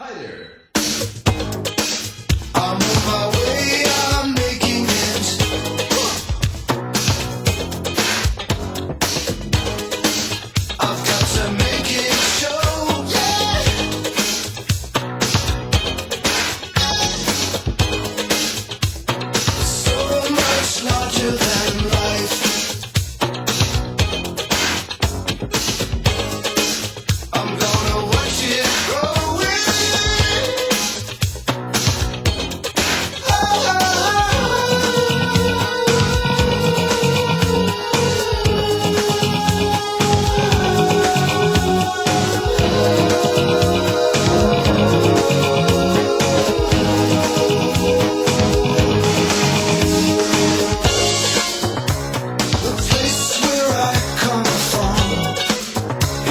Hi there. I'm on my way, I'm making it. I've got to make it show, yeah. So much larger than life. I'm gonna watch it growing. The place where I come from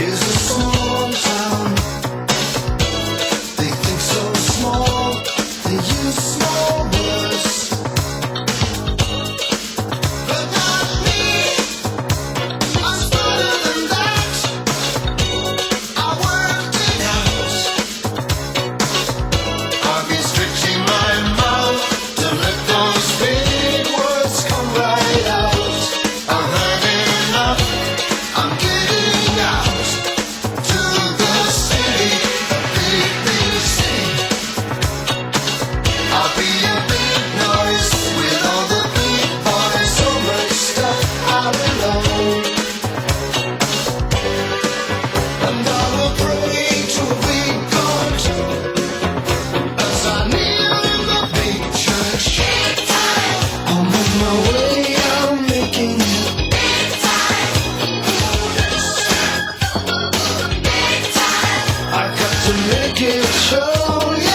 is a small town. They think so small, they use small words. But not me, I'm smarter than that. I worked it out. I've been stretching my mouth to let those big words come right out. I've had enough, I'm getting out to the city, the big city. I'll be a big noise with all the big boys. So much stuff all alone. And I'll pray to be gone as I kneel in the big church. I'm on my way, I'm making it. I got to make it show, yeah.